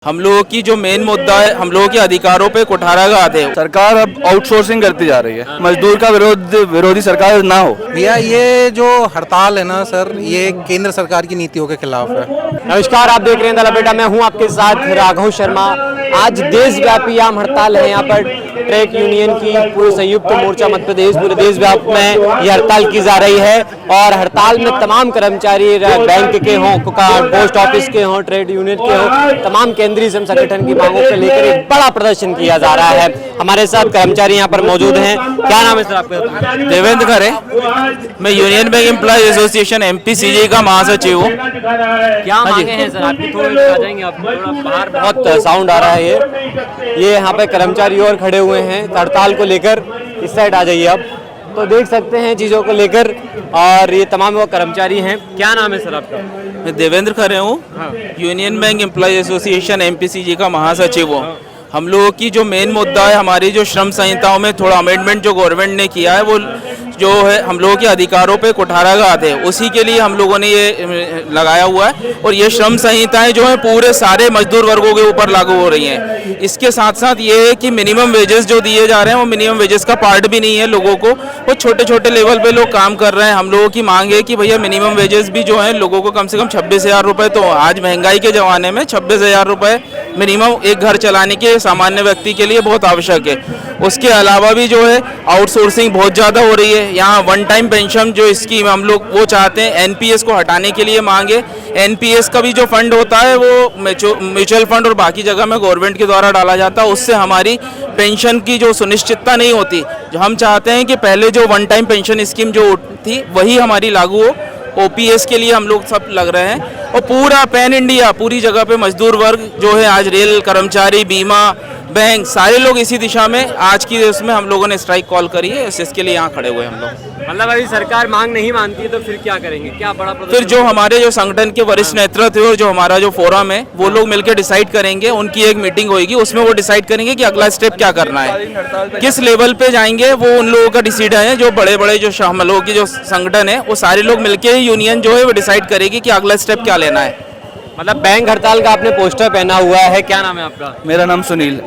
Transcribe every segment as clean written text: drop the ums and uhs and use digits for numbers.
हम लोगों की जो मेन मुद्दा है, हम लोगों के अधिकारों पे कुठाराघात है। सरकार अब आउटसोर्सिंग करती जा रही है। मजदूर का विरोधी सरकार ना हो। भैया ये जो हड़ताल है ना सर, ये केंद्र सरकार की नीतियों के खिलाफ है। नमस्कार, आप देख रहे हैं द लपेटा। मैं हूं आपके साथ राघव शर्मा। आज देशव्यापी आम हड़ताल है। यहाँ पर ट्रैक यूनियन की पूरे संयुक्त मोर्चा मध्य प्रदेश पूरे देशव्यापी में ये हड़ताल की जा रही है। और हड़ताल में तमाम कर्मचारी बैंक के हों, पोस्ट ऑफिस के हों, ट्रेड यूनियन के हों, तमाम केंद्रीय श्रम संगठन की मांगों को लेकर एक बड़ा प्रदर्शन किया जा रहा है। हमारे साथ कर्मचारी यहाँ पर मौजूद हैं। क्या नाम है सर आपका? देवेंद्र खरे, मैं यूनियन बैंक एम्प्लॉय एसोसिएशन एमपीसीजे का महासचिव हूँ। क्या मांगे हैं सर आपकी? थोड़ा आ जाएंगे आप? थोड़ा बाहर बहुत साउंड आ रहा है। ये यहाँ पे कर्मचारी और खड़े हुए हैं हड़ताल को लेकर। इस साइड आ जाइए आप, तो देख सकते हैं चीज़ों को लेकर। और ये तमाम वो कर्मचारी हैं। क्या नाम है सर आपका? मैं देवेंद्र खरे हूँ, यूनियन बैंक एम्प्लॉय एसोसिएशन एमपीसीजे का महासचिव हूँ। हम लोगों की जो मेन मुद्दा है, हमारी जो श्रम संहिताओं में थोड़ा अमेंडमेंट जो गवर्नमेंट ने किया है, वो जो है हम लोगों के अधिकारों पे कुठाराघात है। उसी के लिए हम लोगों ने ये लगाया हुआ है। और ये श्रम संहिताएं जो है पूरे सारे मजदूर वर्गों के ऊपर लागू हो रही हैं। इसके साथ साथ ये है कि मिनिमम वेजेस जो दिए जा रहे हैं वो मिनिमम वेजेस का पार्ट भी नहीं है लोगों को। वो छोटे छोटे लेवल पे लोग काम कर रहे हैं। हम लोगों की मांग है कि भैया मिनिमम वेजेस भी जो है लोगों को कम से कम 26,000 रुपये, तो आज महंगाई के ज़माने में 26,000 रुपये मिनिमम एक घर चलाने के सामान्य व्यक्ति के लिए बहुत आवश्यक है। उसके अलावा भी जो है आउटसोर्सिंग बहुत ज़्यादा हो रही है। यहाँ वन टाइम पेंशन जो स्कीम हम लोग वो चाहते हैं, एनपीएस को हटाने के लिए मांगे। एनपीएस का भी जो फंड होता है वो म्यूचुअल फंड और बाकी जगह में गवर्नमेंट के द्वारा डाला जाता है। उससे हमारी पेंशन की जो सुनिश्चितता नहीं होती। जो हम चाहते हैं कि पहले जो वन टाइम पेंशन स्कीम जो थी वही हमारी लागू हो। ओपीएस के लिए हम लोग सब लग रहे हैं। और पूरा पैन इंडिया पूरी जगह पे मजदूर वर्ग जो है, आज रेल कर्मचारी, बीमा, बैंक, सारे लोग इसी दिशा में आज की उसमें हम लोगों ने स्ट्राइक कॉल करी है। इसके लिए यहाँ खड़े हुए हम लोग। मतलब अभी सरकार मांग नहीं मानती है तो फिर क्या करेंगे? क्या बड़ा प्रदर्शन? फिर जो हमारे जो संगठन के वरिष्ठ नेतृत्व है और जो हमारा जो फोरम है वो लोग मिलकर डिसाइड करेंगे। उनकी एक मीटिंग होगी, उसमें वो डिसाइड करेंगे कि अगला स्टेप क्या करना है, किस लेवल पे जाएंगे। वो उन लोगों का डिसीजन है। जो बड़े बड़े जो हम लोगों की जो संगठन है वो सारे लोग मिलकर यूनियन जो है वो डिसाइड करेगी कि अगला स्टेप क्या लेना है। मतलब बैंक हड़ताल का आपने पोस्टर पहना हुआ है। क्या नाम है आपका? मेरा नाम सुनील।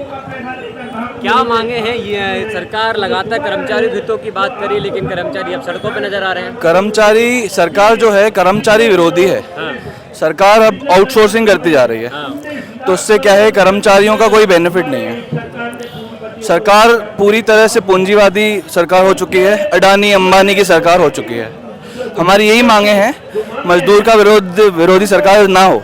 क्या मांगे हैं? ये सरकार लगातार कर्मचारी हितों की बात करी, लेकिन कर्मचारी अब सड़कों पे नजर आ रहे हैं। सरकार जो है कर्मचारी विरोधी है। सरकार अब आउटसोर्सिंग करती जा रही है। तो उससे क्या है, कर्मचारियों का कोई बेनिफिट नहीं है। सरकार पूरी तरह से पूंजीवादी सरकार हो चुकी है। अडानी अंबानी की सरकार हो चुकी है। हमारी यही मांगे हैं, मजदूर का विरोधी सरकार ना हो।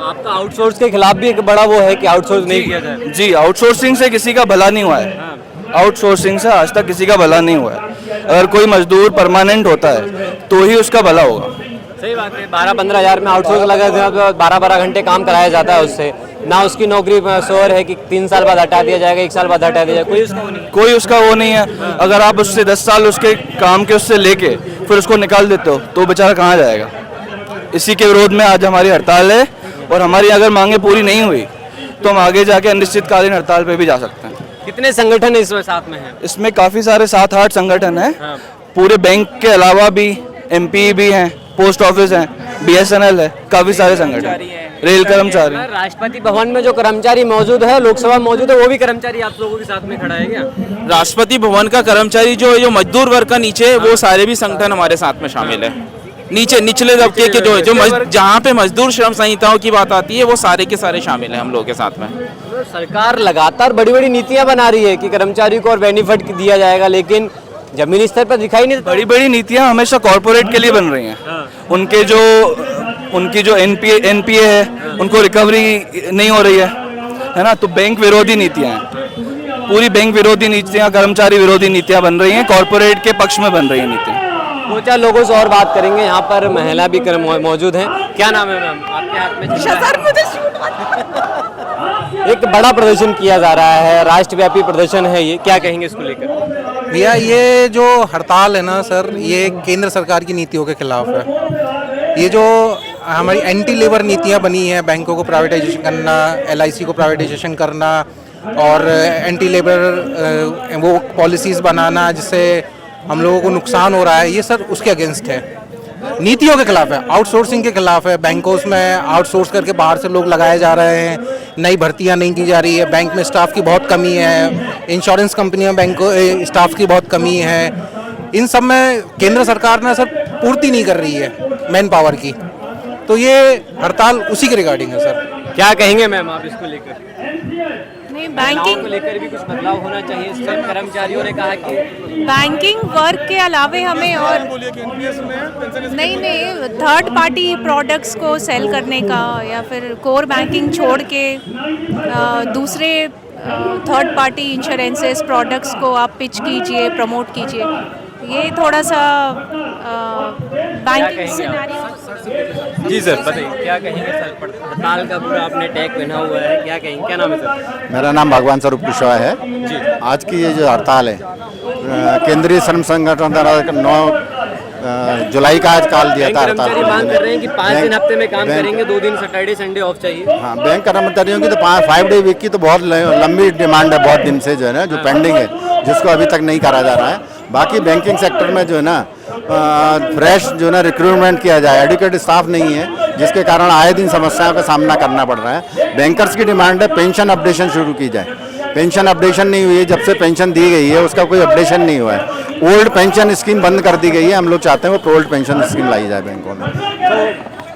आपका आउटसोर्स के खिलाफ भी एक बड़ा वो है कि आउटसोर्स नहीं किया जाए। जी, आउटसोर्सिंग से किसी का भला नहीं हुआ है। आउटसोर्सिंग से आज तक किसी का भला नहीं हुआ है। अगर कोई मजदूर परमानेंट होता है तो ही उसका भला होगा। सही बात है। 12-15 हज़ार में आउटसोर्स लगा तो 12-12 घंटे काम कराया जाता है उससे। ना उसकी नौकरी श्योर है कि 3 साल बाद हटा दिया जाएगा, 1 साल बाद हटा दिया जाएगा। कोई उसका वो नहीं है। अगर आप उससे 10 साल उसके काम के उससे लेके फिर उसको निकाल देते हो तो बेचारा कहाँ जाएगा। इसी के विरोध में आज हमारी हड़ताल है। और हमारी अगर मांगे पूरी नहीं हुई तो हम आगे जाके अनिश्चितकालीन हड़ताल पे भी जा सकते हैं। कितने संगठन इसमें साथ में हैं? इसमें काफ़ी सारे 7-8 संगठन हैं। पूरे बैंक के अलावा भी एमपी भी हैं, पोस्ट ऑफिस हैं, बीएसएनएल है, काफ़ी सारे संगठन, रेल कर्मचारी। राष्ट्रपति भवन में जो कर्मचारी मौजूद है, लोकसभा मौजूद है, वो भी कर्मचारी आप लोगों के साथ में खड़ा है क्या? राष्ट्रपति भवन का कर्मचारी जो मजदूर वर्ग का नीचे है, वो सारे भी संगठन हमारे साथ में शामिल है। नीचे निचले तबके के जो जहाँ पे मजदूर श्रम संहिताओं की बात आती है वो सारे के सारे शामिल हैं हम लोगों के साथ में। सरकार लगातार बड़ी बड़ी नीतियां बना रही है कि कर्मचारी को और बेनिफिट दिया जाएगा, लेकिन जमीनी स्तर पर दिखाई नहीं। बड़ी बड़ी नीतियां हमेशा कॉरपोरेट के लिए बन रही हैं। उनकी जो एनपीए है उनको रिकवरी नहीं हो रही है ना। तो बैंक विरोधी नीतियां हैं, पूरी बैंक विरोधी नीतियां, कर्मचारी विरोधी नीतियां बन रही हैं, कॉरपोरेट के पक्ष में बन रही हैं नीतियां। 2-4 लोगों से और बात करेंगे। यहाँ पर महिला भी मौजूद हैं। क्या नाम है मैम आपके हाथ में? एक बड़ा प्रदर्शन किया जा रहा है, राष्ट्रव्यापी प्रदर्शन है ये। क्या कहेंगे इसको लेकर? भैया ये जो हड़ताल है ना सर, ये केंद्र सरकार की नीतियों के खिलाफ है। ये जो हमारी एंटी लेबर नीतियाँ बनी हैं, बैंकों को प्राइवेटाइजेशन करना, एलआईसी को प्राइवेटाइजेशन करना और एंटी लेबर वो पॉलिसीज़ बनाना जिससे हम लोगों को नुकसान हो रहा है, ये सर उसके अगेंस्ट है। नीतियों के खिलाफ है, आउटसोर्सिंग के खिलाफ है। बैंकों में आउटसोर्स करके बाहर से लोग लगाए जा रहे हैं, नई भर्तियां नहीं की जा रही है, बैंक में स्टाफ की बहुत कमी है, इंश्योरेंस कंपनियों बैंकों स्टाफ की बहुत कमी है। इन सब में केंद्र सरकार ना सर पूर्ति नहीं कर रही है मैन पावर की, तो ये हड़ताल उसी के रिगार्डिंग है सर। क्या कहेंगे मैम आप इसको लेकर? नहीं, महिलाओं बैंकिंग को लेकर भी कुछ बदलाव होना चाहिए इस पर। कर्मचारियों ने कहा कि बैंकिंग वर्क के अलावे हमें और नहीं थर्ड पार्टी प्रोडक्ट्स को सेल करने का या फिर कोर बैंकिंग छोड़ के दूसरे थर्ड पार्टी इंश्योरेंसेस प्रोडक्ट्स को आप पिच कीजिए, प्रमोट कीजिए। ये थोड़ा सा बैंकिंग सिनेरियो। जी सर बताइए क्या कहेंगे सर? हड़ताल का पूरा आपने टैग पहना हुआ है, क्या कहेंगे? क्या नाम है सर? मेरा नाम भगवान स्वरूप कुशवाहा है। आज की ये जो हड़ताल है केंद्रीय श्रम संगठन द्वारा 9 जुलाई का आज काल दिया बैंक था हड़ताल कर्मचारी मांग कर रहे हैं कि 5 दिन हफ्ते में काम बैंक- करेंगे, 2 दिन सैटरडे संडे ऑफ चाहिए। हाँ, बैंक कर्मचारियों की तो 5 डे वीक की तो बहुत लंबी डिमांड है, बहुत दिन से जो है ना, जो पेंडिंग है, जिसको अभी तक नहीं करा जा रहा है। बाकी बैंकिंग सेक्टर में जो है ना फ्रेश जो है ना रिक्रूटमेंट किया जाए, एडुकेटेड स्टाफ नहीं है, जिसके कारण आए दिन समस्याओं का सामना करना पड़ रहा है। बैंकर्स की डिमांड है पेंशन अपडेशन शुरू की जाए। पेंशन अपडेशन नहीं हुई है, जब से पेंशन दी गई है उसका कोई अपडेशन नहीं हुआ है। ओल्ड पेंशन स्कीम बंद कर दी गई है, हम लोग चाहते हैं वो ओल्ड पेंशन स्कीम लाई जाए बैंकों में।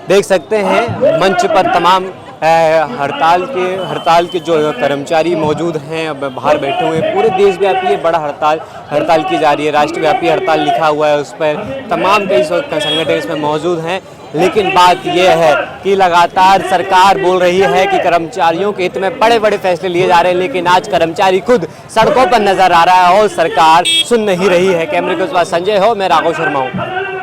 देख सकते हैं मंच पर तमाम हड़ताल के जो कर्मचारी मौजूद हैं, अब बाहर बैठे हुए हैं। पूरे देशव्यापी ये बड़ा हड़ताल की जा रही है। राष्ट्रव्यापी हड़ताल लिखा हुआ है, उस पर तमाम कई संगठन इसमें मौजूद हैं। लेकिन बात यह है कि लगातार सरकार बोल रही है कि कर्मचारियों के हित में बड़े बड़े फैसले लिए जा रहे हैं, लेकिन आज कर्मचारी खुद सड़कों पर नजर आ रहा है और सरकार सुन नहीं रही है। कैमरे के पास संजय हो, मैं राघव शर्मा हूँ।